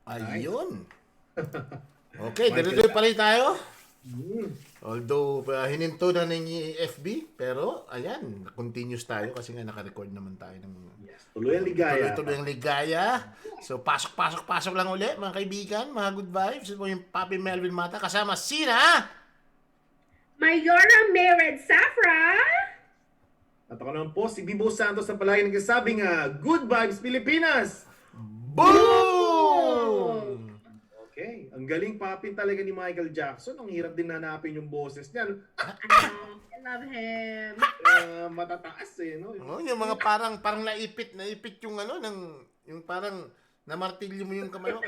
Nice. Ayun. Okay, Michael diretso pa rin Jackson. tayo. Mm. Although, hininto na ng FB, pero ayan, continuous tayo kasi nga naka-record naman tayo ng Yes. Tuloy ang ligaya, tuloy-tuloy ang Papa. ligaya. So, pasok lang uli, mga kaibigan, mga good vibes. Ito po yung Papi Melvin Mata kasama sina... Mayora Mered Safra. At ako naman po, si Bibo Santos na palagi nagsasabing Good Vibes Pilipinas! Boom! Boom! Okay. Ang galing papi talaga ni Michael Jackson. Ang hirap din hanapin yung boses niya. No? I love him. Matataas eh. No? Oh, yung mga parang naipit yung ano, yung parang namartilyo mo yung kamay mo.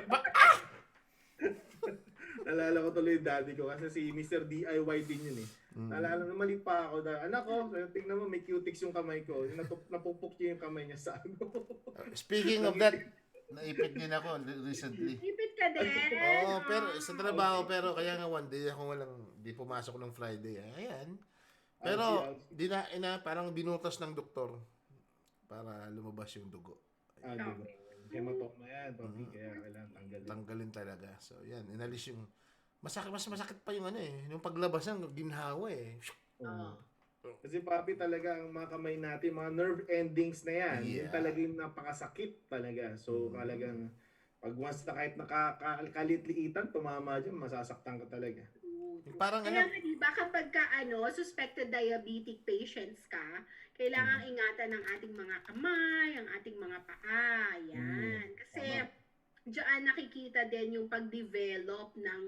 Nalala ko tuloy yung daddy ko kasi si Mr. DIY din yun eh. Nalala na mali pa ako. Anak ko, tingnan mo may cutics yung kamay ko. Napupok niya yung kamay niya sa ano. Speaking of that, naipit din ako recently. Ipit ka din. Oo, pero sa trabaho, pero kaya nga one day ako di pumasok ng Friday. Ayan. Pero, parang binutas ng doktor para lumabas yung dugo. Diba? Hematoma yan, papi. Kaya kailangan tanggalin. Tanggalin talaga. So, yan. Inalis yung... mas masakit pa yung ano eh. Yung paglabas ng ginhawa eh. Oo. Kasi papi talaga ang mga kamay natin, mga nerve endings na yan. Yeah. Yung talagang napakasakit talaga. So talagang pag once na kahit nakakalitliitan, tumama dyan, masasaktan ka talaga. Parang Kaya nga diba kapag ka suspected diabetic patients ka, kailangan ingatan ng ating mga kamay, ang ating mga paa. Yan. Kasi diyan nakikita din yung pag-develop ng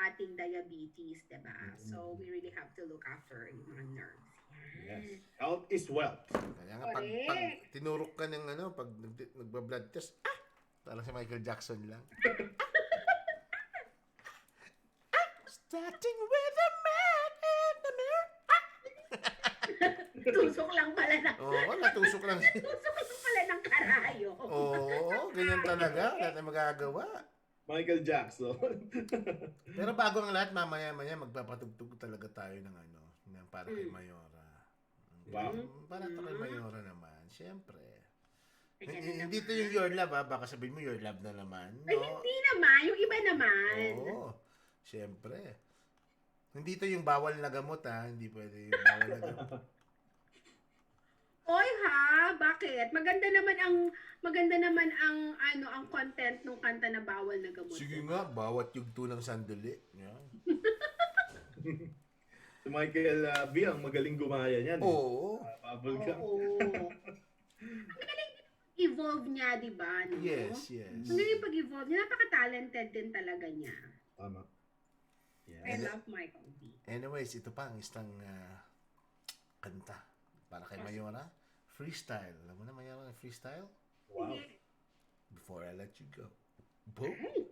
ating diabetes, diba? So we really have to look after yung mga nerves. Yes. Health is wealth. Kaya nga, pag tinurok ka ng ano, pag nagba-blood test, parang si Michael Jackson lang. Starting with a man in the mirror. Tusok lang pala na. Oo, natusok lang. Tusok lang pala ng karayo. Oo, ganyan talaga. Wala tayong magagawa. Michael Jackson. Pero bago ang lahat, mamaya-maya magpapatugtog talaga tayo ng ano, ng para kay Mayora. Wow. Para to kay Mayora naman, syempre. Ayan na Hindi to yung Your Love baka sabihin mo Your Love na naman. Ay, No? hindi naman. Yung iba naman. Oo, syempre. Hindi to yung bawal na gamot hindi pwede yung bawal na gamot. Oy ha, bakit? Maganda naman ang content ng kanta na bawal na gamot. Sige nga, bawat yugto ng sandali. Yeah. Si Michael B, ang magaling gumaya niyan. Oo. Bubble gum. Oo. Ang galing evolve niya, di ba? No? Yes. Ang galing pag-evolve niya. Napaka-talented din talaga niya. Tama. I love Michael B. Anyways, ito pa ang isang kanta para kay Mayora. Freestyle. Alam mo na Mayora, freestyle? Wow. Before I let you go. Boom. Ay,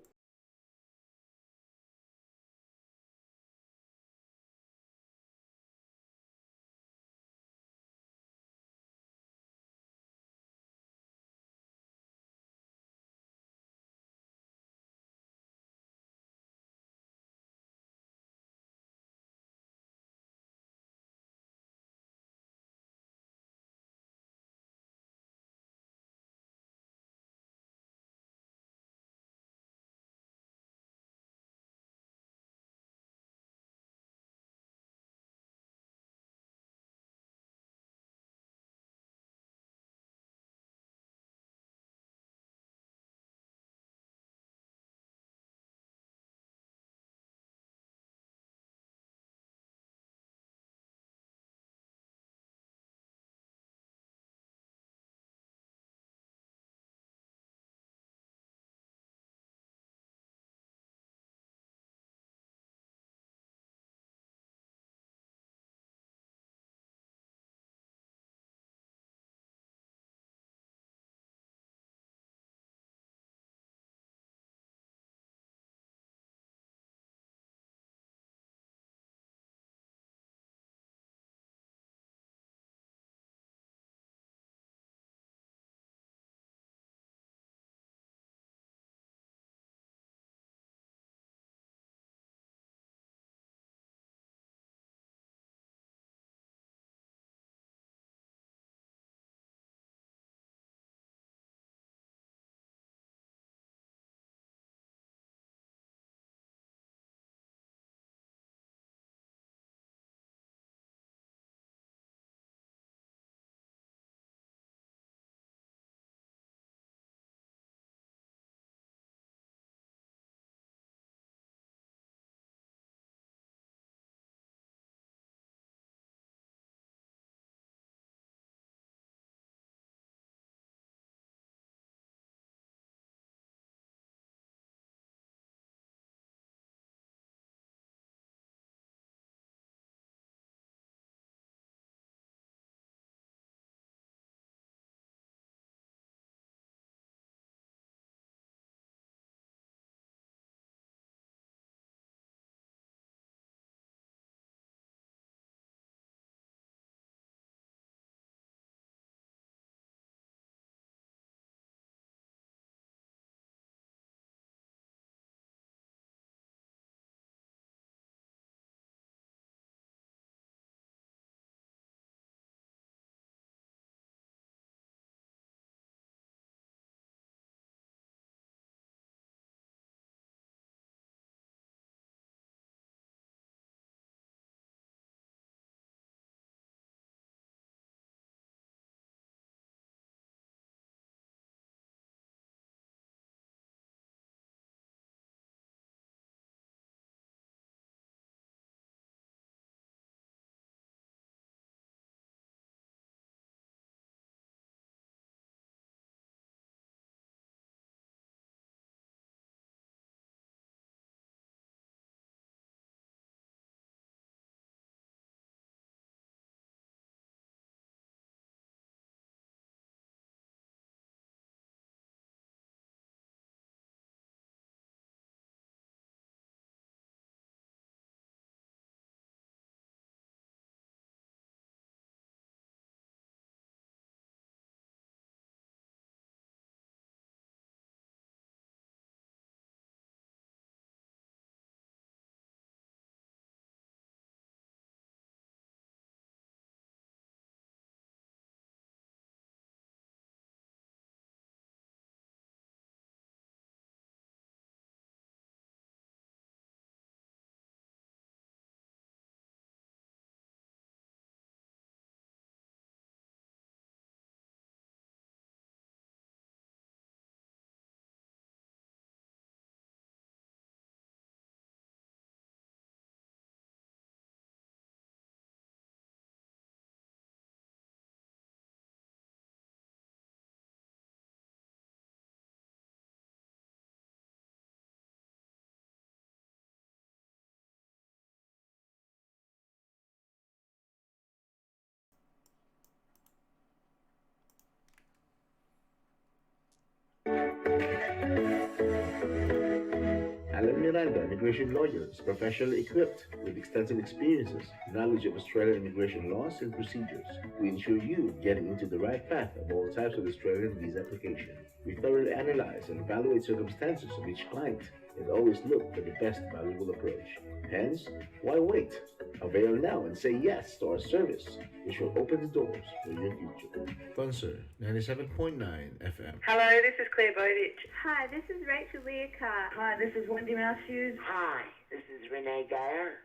Miranda Immigration Lawyers, professionally equipped with extensive experiences, knowledge of Australian immigration laws and procedures. We ensure you getting into the right path of all types of Australian visa application. We thoroughly analyze and evaluate circumstances of each client and always look for the best valuable approach. Hence, why wait? Avail now and say yes to our service, which will open the doors for your future. Sponsor 97.9 FM. Hello, this is Claire Bowditch. Hi, this is Rachel Learcott. Hi, this is Wendy Matthews. Hi, this is Renee Geyer,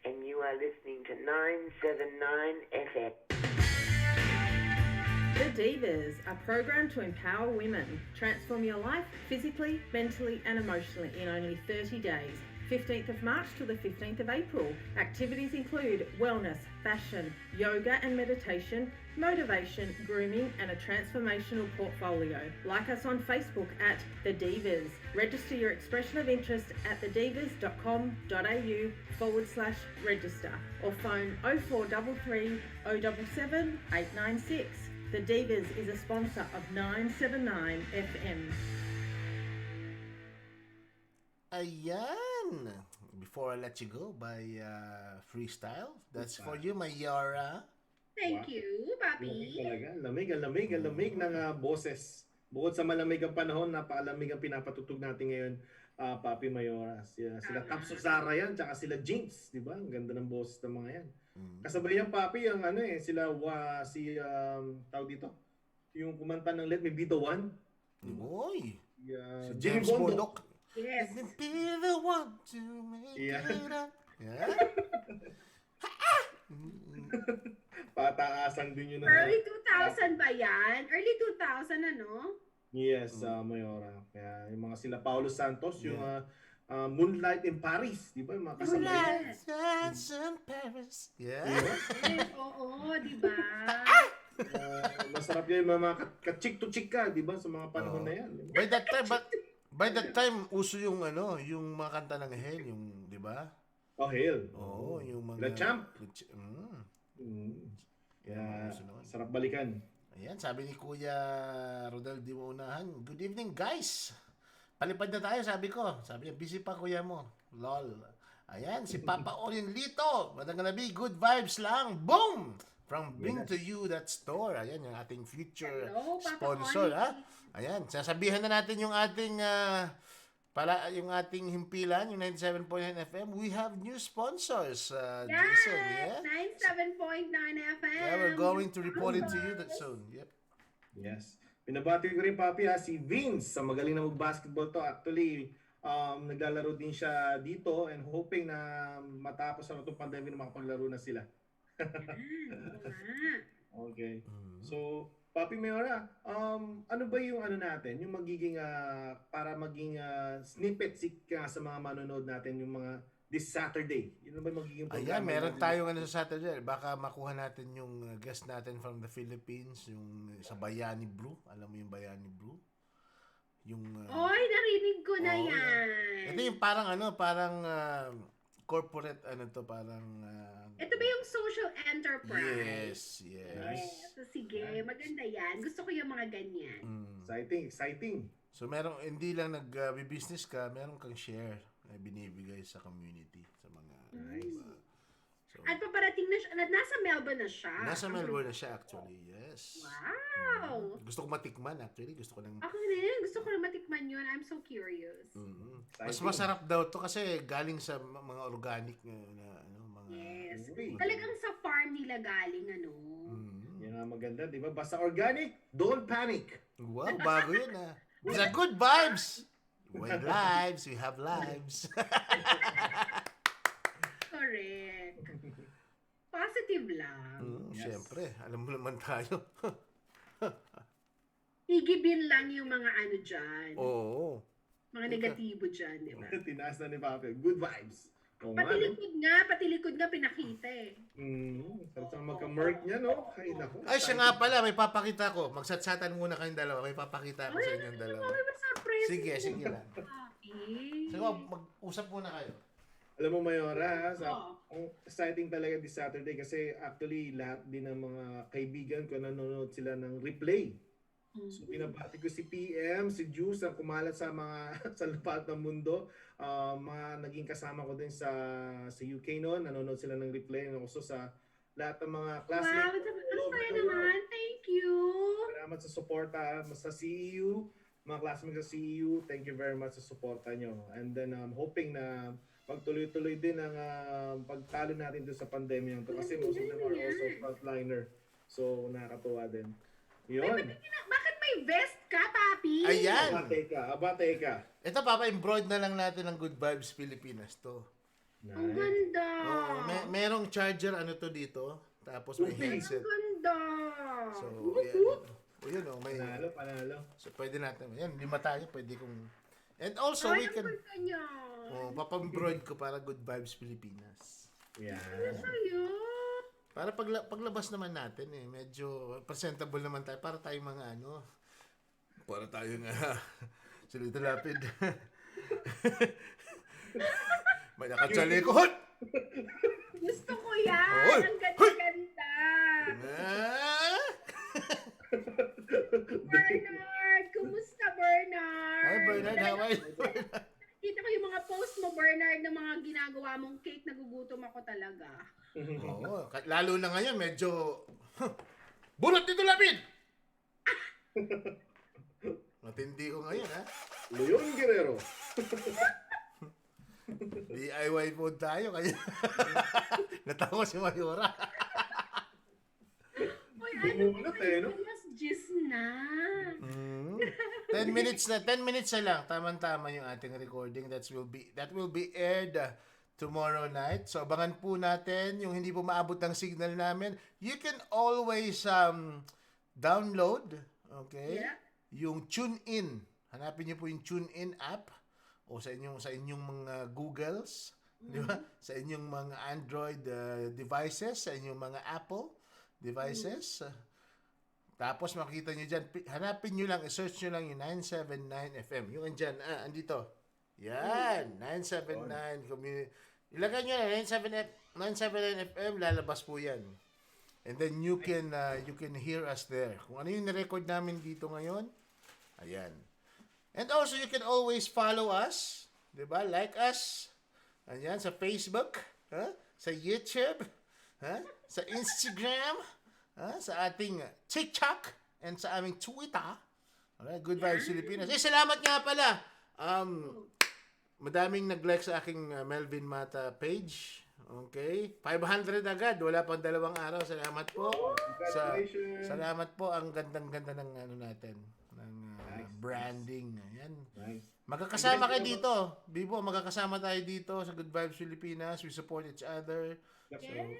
and you are listening to 979 FM. The Divas, a program to empower women. Transform your life physically, mentally and emotionally in only 30 days. 15th of March to the 15th of April. Activities include wellness, fashion, yoga and meditation, motivation, grooming and a transformational portfolio. Like us on Facebook at The Divas. Register your expression of interest at thedivas.com.au/register or phone 0433 077 896. The Divas is a sponsor of 979 FM. Ayan. Before I let you go by Freestyle, that's for you, Mayora. Thank you, Lamig Papi. talaga. Ang lamig ng boses. Bukod sa malamig ang panahon, napakalamig ang pinapatutog natin ngayon, Papi Mayora. Sila Tapso Zara yan, tsaka sila Jinx, di ba? Ang ganda ng boses ng mga yan. Kasabay yan, Papi, ang tawag dito, yung kumanta ng Let Me Be The One. Uy! Si Si James Bondoc. Yes. Let me be the one to make Yeah. it up. Yeah? Pataasan din yun. Early 2000 ba yan? Early 2000 ano? Yes, Mayora. Kaya yung mga sila Paulo Santos, yung Moonlight in Paris, di ba? Yung mga kasabay. Moonlight Dance in Paris. Yeah? Yes, oo, di ba? Masarap yan yung mga ka-chick-to-chick ka, di ba? Sa mga panahon na yan. Di ba? By that time, uso yung yung mga kanta ng Hell, yung, di ba? Oh, hell. Oo, yung mga... The Champ. Yeah, Kaya, sarap balikan. ayan, sabi ni Kuya Rodel Di Maunahan, good evening guys! Palipad na tayo, sabi ko. Sabi niya, busy pa kuya mo. Lol. Ayan, si Papa Olin Lito. Magandang gabi, good vibes lang. Boom! From Bring to You That Store. Ayan, yung ating future Hello, Papa sponsor. Olin. Ha? Ayan, sasabihan na natin yung ating yung ating himpilan, yung 97.9 FM. We have new sponsors, Jason. Yeah? 97.9 FM. Yeah, we're going to report it to you that soon. Yep. Yes. Pinabati ko rin, Papi, si Vince. Magaling na mag-basketball to. Actually, naglalaro din siya dito and hoping na matapos na itong pandemic na makapaglaro na sila. Okay. So, Papi Mayora, ano ba yung natin, yung magiging para maging snippet sa mga manonood natin yung mga this Saturday? Yun ba yung magiging programa? Ayan, meron tayong sa Saturday. Baka makuha natin yung guest natin from the Philippines, yung sa Bayani Brew. Alam mo yung Bayani Brew? Yung Oy, narinig ko na Oo, yan. ito yung parang corporate parang Ito ba yung social enterprise? Yes. So, sige, maganda yan. Gusto ko yung mga ganyan. Exciting. So meron hindi lang nag-business ka, meron kang share na binibigay sa community, sa mga so, At paparating na siya, nasa Melbourne na siya. nasa Melbourne na siya actually. Yes. Wow! Gusto ko matikman actually. Gusto ko lang Ako rin, gusto ko na matikman yun. I'm so curious. Mas masarap daw to kasi galing sa mga organic na mga Yes. Uy. Talagang sa farm nila galing, Yan nga maganda, di ba? Basta organic, don't panic. Wow, bago yun It's a good vibes. We have lives, we have lives. Correct. Positive lang. Siyempre, alam mo naman tayo. Igibin lang yung mga dyan. Oo. Mga negatibo dyan, di ba? Tinaas na ni Papi. Good vibes. Oo nga, no? Pati likod nga pinakita eh. Sarap sa magka-merk niya, no? Ay, naku. Ay, siya nga pala, may papakita ko. Magsatsatan muna kayong dalawa. May papakita ko sa inyong dalawa. May surprise. Sige lang. Okay. So, mag-usap muna kayo. Alam mo, Mayora, ang exciting talaga this Saturday kasi actually lahat din ng mga kaibigan ko nanonood sila ng replay So binabati ko si PM, si Juice ang kumalat sa mga sa lahat ng mundo. Mga naging kasama ko din sa UK noon, nanonood sila ng replay and also sa lahat ng mga Wow, classmates all over saya the world. naman. Thank you. Salamat sa suporta sa CEU, mga classmates sa CEU. Thank you very much sa suporta nyo. And then I'm hoping na pagtuloy-tuloy din ang pagtalo natin doon sa pandemya to kasi most of them are also frontliner. So nakakatuwa din. Yun. Bakit may vest ka, Papi? Ayan. Abate ka. Ito, papa-embroid na lang natin ng Good Vibes Pilipinas to. Ang ganda. Merong charger ano to dito. Tapos may headset. Ang ganda. So, ayan. O yun o, may... Panalo. So, pwede natin. Yan, 5 tayo. Pwede kong... And also, we can... papa-embroid ko para Good Vibes Pilipinas. Yeah. Sa'yo. Para paglabas naman natin medyo presentable naman tayo. Para tayong mga para tayong Silito Lapid. May nakatsalikod! Gusto ko yan. Oy! Ang ganda-ganda. Bernard! Kumusta, Bernard? Hi, Bernard. How are you? Kita ko yung mga post mo, Bernard, ng mga ginagawa mong cake. Nagugutom ako talaga. Oo. Lalo na ngayon, medyo... Bulot dito, Lapid! Matindi ko ngayon, ha? Leon Guerrero. DIY food tayo, kaya... Natawa si Mayora. Uy, Bumulot no? Mas gis na. 10 minutes na lang. Tama-tama yung ating recording. That will be aired tomorrow night. So abangan po natin yung hindi po maabot ng signal namin. You can always download, okay? Yeah. Yung TuneIn. Hanapin niyo po yung TuneIn app o sa inyong mga Googles, di ba? Sa inyong mga Android devices, sa inyong mga Apple devices. Tapos makikita nyo dyan, hanapin nyo lang, i-search nyo lang yung 979 FM. Yung andyan, andito. Yan, 979 community. Ilagay nyo na, 979 FM, lalabas po yan. And then you can hear us there. Kung ano yung na-record namin dito ngayon, ayan. And also, you can always follow us, di ba? Like us, ayan, sa Facebook, sa YouTube, sa Instagram, sa ating TikTok and sa aming Twitter. Alright, Good Vibes Pilipinas. Salamat nga pala. Madaming nag-like sa aking Melvin Mata page. Okay? 500 agad. Wala pang 2 araw. Salamat po. Salamat po. Ang gandang-ganda ng natin. Ng branding. Ayan. Nice. Magkakasama kayo dito. Bibo, magkakasama tayo dito sa Good Vibes Pilipinas. We support each other. So, Yes.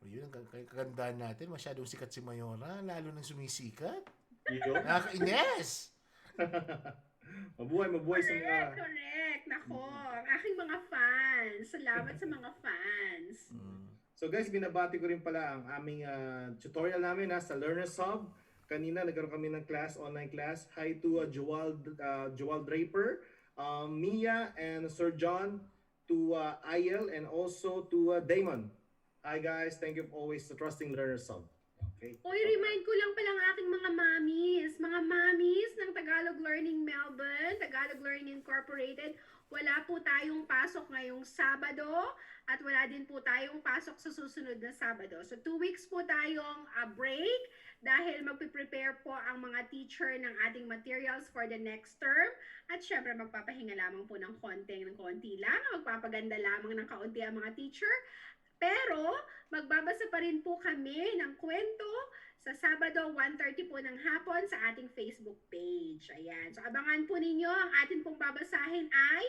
yun ang kagandaan natin. Masyadong sikat si Mayora. Lalo nang sumisikat. Yun. Nakakainis! Mabuhay sa mga... Correct. Nako, ang aking mga fans. Salamat sa mga fans. So guys, binabati ko rin pala ang aming tutorial namin sa Learners Hub. Kanina nagkaroon kami ng online class. Hi to Joel Draper, Mia and Sir John, to Ayel and also to Damon. Hi guys, thank you always for trusting Learners Hub. Okay. Uy, remind ko lang palang aking mga mamis ng Tagalog Learning Melbourne, Tagalog Learning Incorporated. Wala po tayong pasok ngayong Sabado at wala din po tayong pasok sa susunod na Sabado. So 2 weeks po tayong break dahil magpe-prepare po ang mga teacher ng ating materials for the next term. At syempre magpapahinga lamang po ng konti lang, magpapaganda lamang ng kaunti ang mga teacher. Pero, magbabasa pa rin po kami ng kwento sa Sabado, 1:30 po ng hapon sa ating Facebook page. Ayan. So, abangan po ninyo. Ang atin pong babasahin ay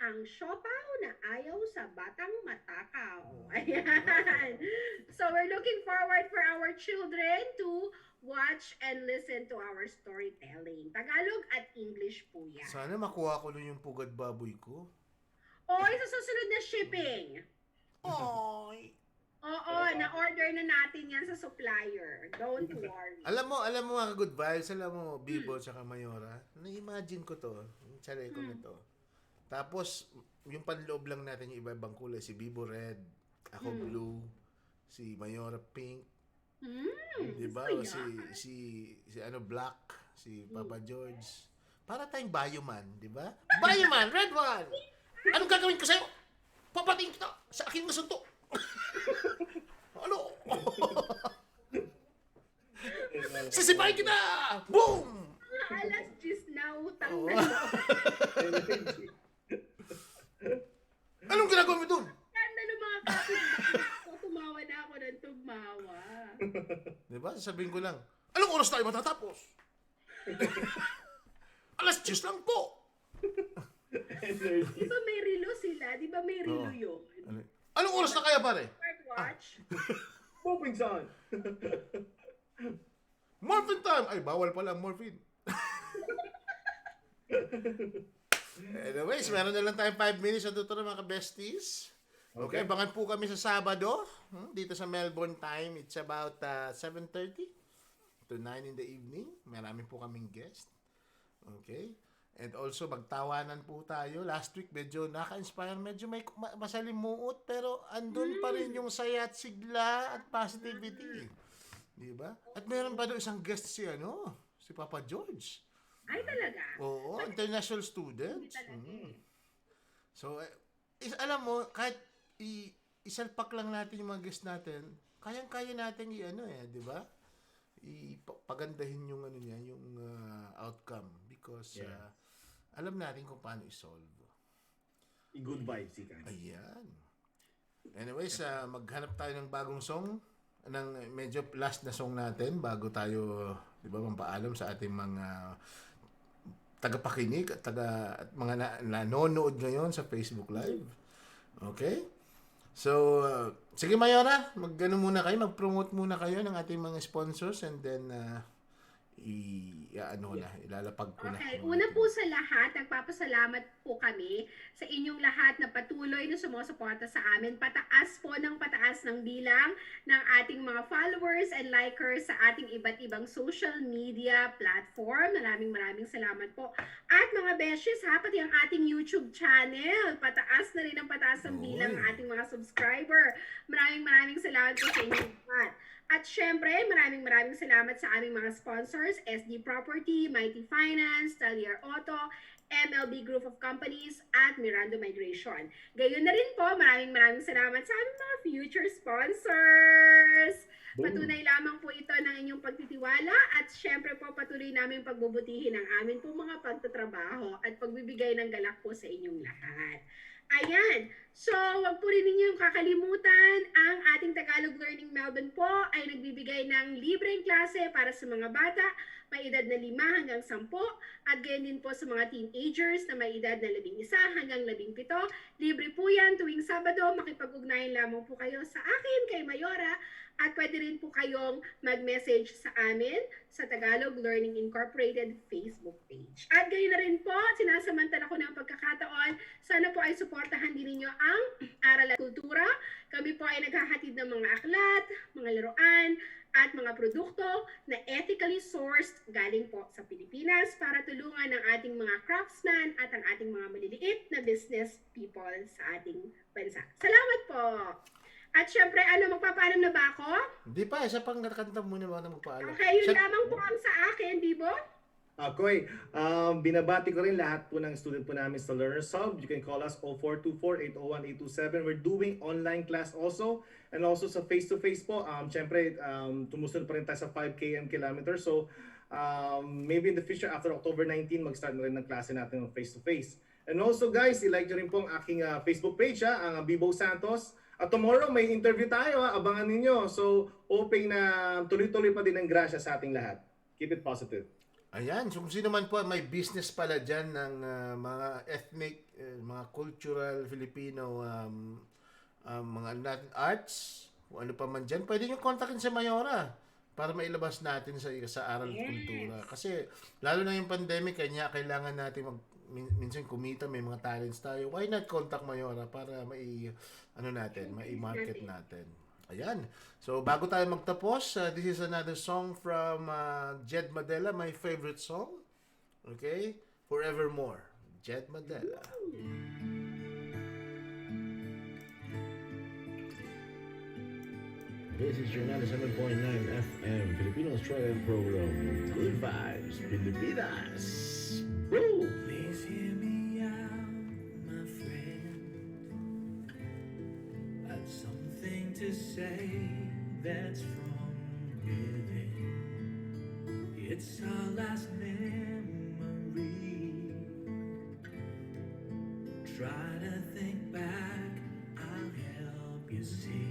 ang siopaw na ayaw sa batang matakaw. Ayan. So, we're looking forward for our children to watch and listen to our storytelling. Tagalog at English po yan. Sana makuha ko nun yung pugad baboy ko. Oy, sa susunod na shipping. Oy! Oo, na-order na natin yan sa supplier. Don't worry. Alam mo mga Good Vibes, alam mo, Bibo tsaka Mayora, na-imagine ko to, yung tsare ko nito. Tapos, yung panloob lang natin yung iba-ibang kulay, si Bibo red, ako blue, si Mayora pink, diba? O si black, si Papa George. Para tayong Bayoman, di ba? Bayoman, red one! Anong gagawin ko sa'yo? Papating kita sa aking nasunto. Ano? Sisipain kita! Boom! Alas 10 na utang Oo. na. Anong ginagawa mo doon? Tanda ng mga kapitbahay ko, tumawa na ako ng tumawa. Di ba? Sasabihin ko lang, anong oras tayo matatapos? Alas 10 lang po. Di ba may relo sila? Di ba may relo Oo. yun? Anong oras na kaya, pare? Smartwatch? Moving on. Morphine time! Ay, bawal pala ang morphine. Anyways, meron na lang tayong 5 minutes na tuturo mga besties. Okay, abangan po kami sa Sabado. Dito sa Melbourne time, it's about 7:30 to 9 in the evening. Marami po kaming guest. Okay? And also, magtawanan po tayo. Last week, medyo naka-inspire. Medyo may masalimuot, pero andun pa rin yung saya at sigla at positivity. Di ba? At meron pa doon isang guest si Papa George. Ay, talaga? Oo, international student. Hindi talaga eh. So, alam mo, kahit isalpak lang natin yung mga guest natin, kayang-kaya natin di ba? Ipagandahin yung yung outcome because alam natin kung paano i-solve. Good vibes, ika. Ayan. Anyways, maghanap tayo ng bagong song, ng medyo last na song natin bago tayo, di ba, mampaalam sa ating mga tagapakinig at mga nanonood ngayon sa Facebook Live. Okay? So, sige Mayora, muna kayo, mag-promote muna kayo ng ating mga sponsors and then ilalapag ko na. Okay, una po sa lahat, nagpapasalamat po kami sa inyong lahat na patuloy na sumusuporta sa amin. Pataas po ng pataas ng bilang ng ating mga followers and likers sa ating iba't ibang social media platform. Maraming salamat po. At mga beshes, pati ang ating YouTube channel, pataas na rin ang pataas ng bilang ng ating mga subscriber. Maraming salamat po sa inyong lahat. At syempre, maraming salamat sa aming mga sponsors, SD Property, Mighty Finance, Talier Auto, MLB Group of Companies, at Mirando Migration. Gayon na rin po, maraming salamat sa aming mga future sponsors. Patunay lamang po ito ng inyong pagtitiwala at syempre po patuloy namin pagbubutihin ang amin po mga pagtatrabaho at pagbibigay ng galak po sa inyong lahat. Ayan. So, wag po rin ninyong kakalimutan, ang ating Tagalog Learning Melbourne po ay nagbibigay ng libreng klase para sa mga bata, may edad na 5 hanggang 10, at gayon din po sa mga teenagers na may edad na 11 hanggang 17. Libre po yan tuwing Sabado, makipag-ugnayan lamang po kayo sa akin, kay Mayora, at pwede rin po kayong mag-message sa amin sa Tagalog Learning Incorporated Facebook page. At gayon na rin po, sinasamantala ko ng pagkakataon, sana po ay suportahan din ninyo ang Aral at Kultura. Kami po ay naghahatid ng mga aklat, mga laruan, at mga produkto na ethically sourced galing po sa Pilipinas para tulungan ang ating mga craftsmen at ang ating mga maliliit na business people sa ating bansa. Salamat po! At syempre, magpapaalam na ba ako? Hindi pa, isa pang kanta muna mga magpaalam. Okay, yun lamang po ang sa akin, Bibo. Okay, binabati ko rin lahat po ng student po namin sa Learners Hub. You can call us 0424-801-827. We're doing online class also. And also sa face-to-face po, syempre, tumusunod pa rin tayo sa 5 kilometers. So, maybe in the future, after October 19, mag-start na rin ng klase natin ng face-to-face. And also guys, i-like nyo rin po ang aking Facebook page, ang Bibo Santos. At tomorrow, may interview tayo, abangan ninyo. So, hoping na tuloy-tuloy pa din ang grasya sa ating lahat. Keep it positive. Ayan, so kung sino man po may business pala dyan ng mga ethnic, mga cultural Filipino, mga arts, kung ano pa man dyan, pwede nyo kontakin si Mayora para mailabas natin sa aral at kultura. Kasi lalo na yung pandemic, kanya kailangan natin minsan kumita, may mga talents tayo. Why not contact Mayora para mai-market natin. Ayan. So, bago tayo magtapos, this is another song from Jed Madela, my favorite song. Okay? Forevermore. Jed Madela. This is your 97.9 FM Filipino Australian program, Good Vibes, Pilipinas. Boom! Please hear me out, my friend. I've something to say that's from within. It's our last memory. Try to think back, I'll help you see.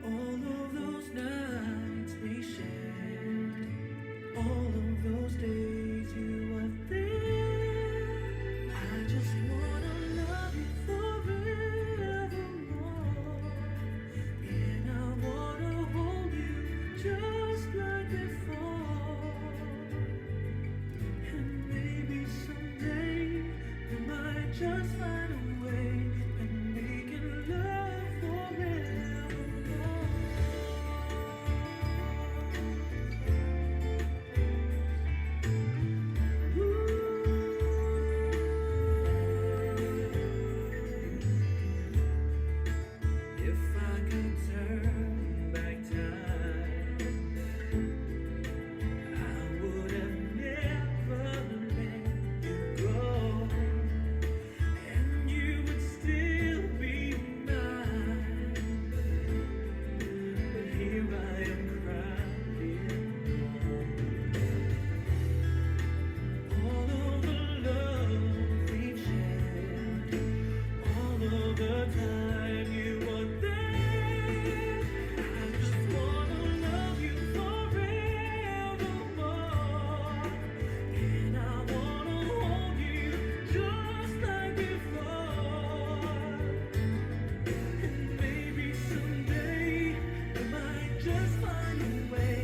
All of those nights we shared, all of those days you were there. I just wanna love you forevermore, and I wanna hold you just like before. And maybe someday we might just find a way, and we can love forevermore. If I could turn back time, I would have never let you go, and you would still be mine. But here I am crying all of the love we've shared, all of the time you were there. I just wanna love you forevermore, and I wanna hold you just like before. And maybe someday we might just find a way,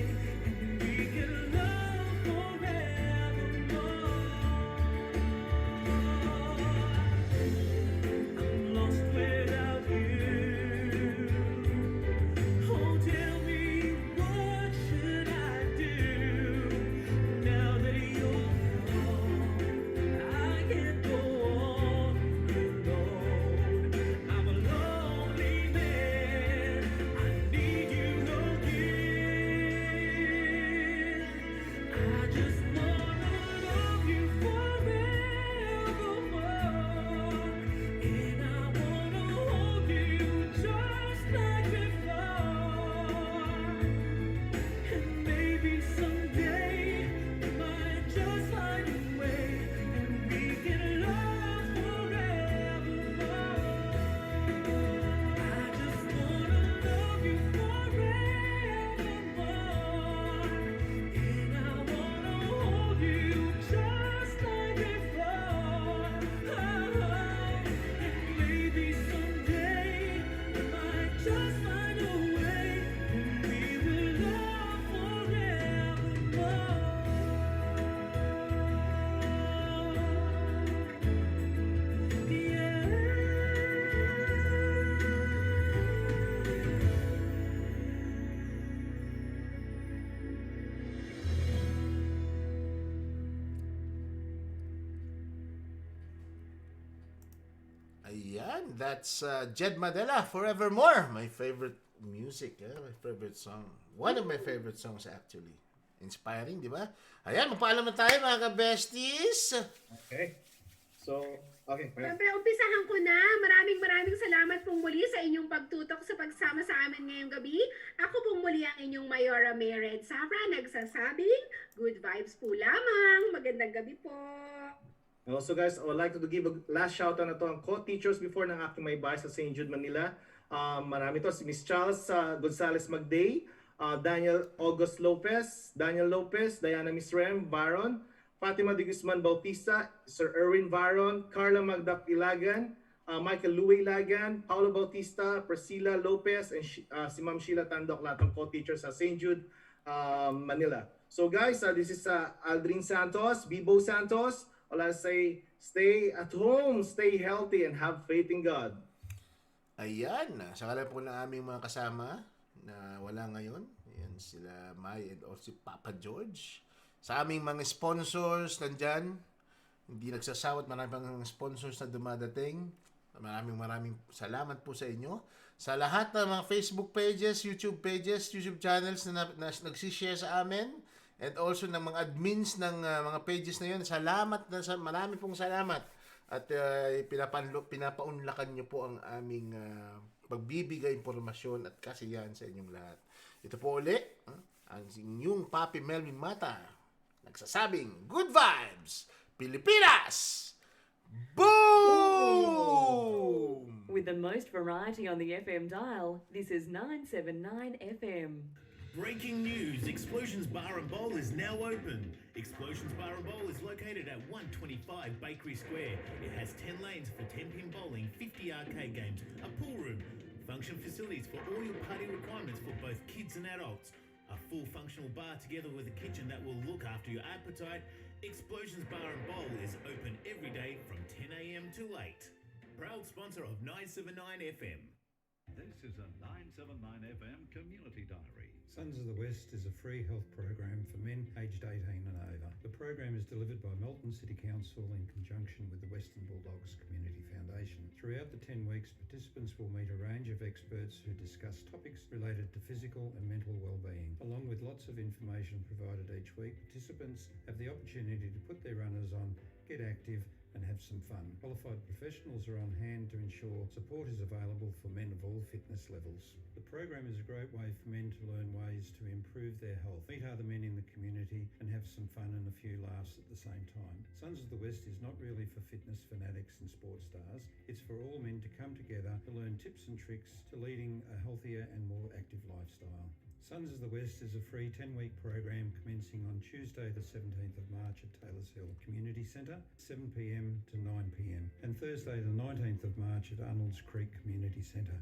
and we can love forevermore. I'm lost without you. Oh, tell me, what should I do now that you're gone? I can't go on alone. I'm a lonely man. I need you again. I just wanna love you forevermore, and I wanna hold you just like before. And maybe someday we might just find a way, and we can love forevermore. I just wanna love you forevermore, and I wanna hold you just like before. And maybe someday we might just find a way, and we will love forevermore. Ayan, that's Jed Madela, Forevermore. My favorite music, my favorite song. One of my favorite songs actually. Inspiring, di ba? Ayan, magpaalam na tayo mga ka-besties. Okay. So, okay. Siyempre, umpisahan ko na. Maraming salamat pong muli sa inyong pagtutok sa pagsama sa amin ngayong gabi. Ako pong muli ang inyong Mayora Mered Sabra, nagsasabing, good vibes po lamang. Magandang gabi po. And also guys, I would like to give a last shout out na to ang co-teachers before ng aking may bahay sa St. Jude, Manila. Marami to, si Miss Charles Gonzales Magday, Daniel August Lopez, Daniel Lopez, Diana Miss Rem, Baron, Fatima de Guzman Bautista, Sir Erwin Varon, Carla Magdap Ilagan, Michael Louie Ilagan, Paulo Bautista, Priscilla Lopez, and si Ma'am Sheila Tandok, lahat ng co-teachers sa St. Jude, Manila. So guys, this is Aldrin Santos, Bibo Santos. All I say, stay at home, stay healthy, and have faith in God. Ayan, sa kalan po ng aming mga kasama na wala ngayon. Ayan sila Mai and also si Papa George. Sa aming mga sponsors nandyan, hindi nagsasawat, marami pang sponsors na dumadating. Maraming salamat po sa inyo. Sa lahat ng mga Facebook pages, YouTube channels na nagsishare sa amin, and also ng mga admins ng mga pages na yun, marami pong salamat. At pinapaunlakan nyo po ang aming pagbibigay impormasyon at kasiyahan sa inyong lahat. Ito po uli, ang inyong Papi Melvin Mata, nagsasabing, good vibes, Pilipinas! Boom! With the most variety on the FM dial, this is 979 FM. Breaking news, Explosions Bar and Bowl is now open. Explosions Bar and Bowl is located at 125 Bakery Square. It has 10 lanes for 10-pin bowling, 50 arcade games, a pool room, function facilities for all your party requirements for both kids and adults, a full functional bar together with a kitchen that will look after your appetite. Explosions Bar and Bowl is open every day from 10 a.m. to 8. Proud sponsor of 979 FM. This is a 979 FM Community Diary. Sons of the West is a free health program for men aged 18 and over. The program is delivered by Melton City Council in conjunction with the Western Bulldogs Community Foundation. Throughout the 10 weeks, participants will meet a range of experts who discuss topics related to physical and mental well-being. Along with lots of information provided each week, participants have the opportunity to put their runners on, get active, and have some fun. Qualified professionals are on hand to ensure support is available for men of all fitness levels. The program is a great way for men to learn ways to improve their health, meet other men in the community, and have some fun and a few laughs at the same time. Sons of the West is not really for fitness fanatics and sports stars. It's for all men to come together to learn tips and tricks to leading a healthier and more active lifestyle. Sons of the West is a free 10-week program commencing on Tuesday the 17th of March at Taylors Hill Community Centre, 7 p.m. to 9 p.m, and Thursday the 19th of March at Arnold's Creek Community Centre,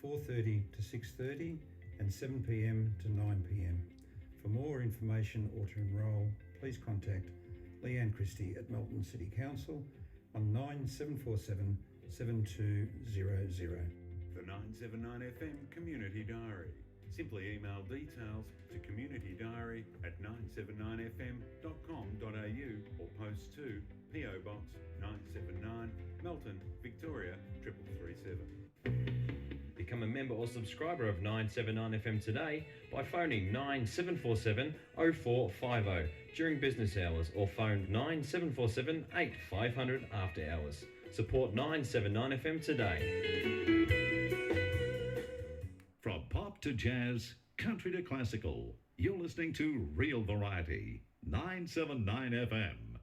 4:30 to 6:30 and 7 p.m. to 9 p.m. For more information or to enrol, please contact Leanne Christie at Melton City Council on 9747 7200. The 979 FM Community Diary. Simply email details to communitydiary@979fm.com.au or post to PO Box 979 Melton, Victoria 3337. Become a member or subscriber of 979 FM today by phoning 9747 0450 during business hours or phone 9747 8500 after hours. Support 979 FM today. From pop to jazz, country to classical, you're listening to Real Variety, 979 FM.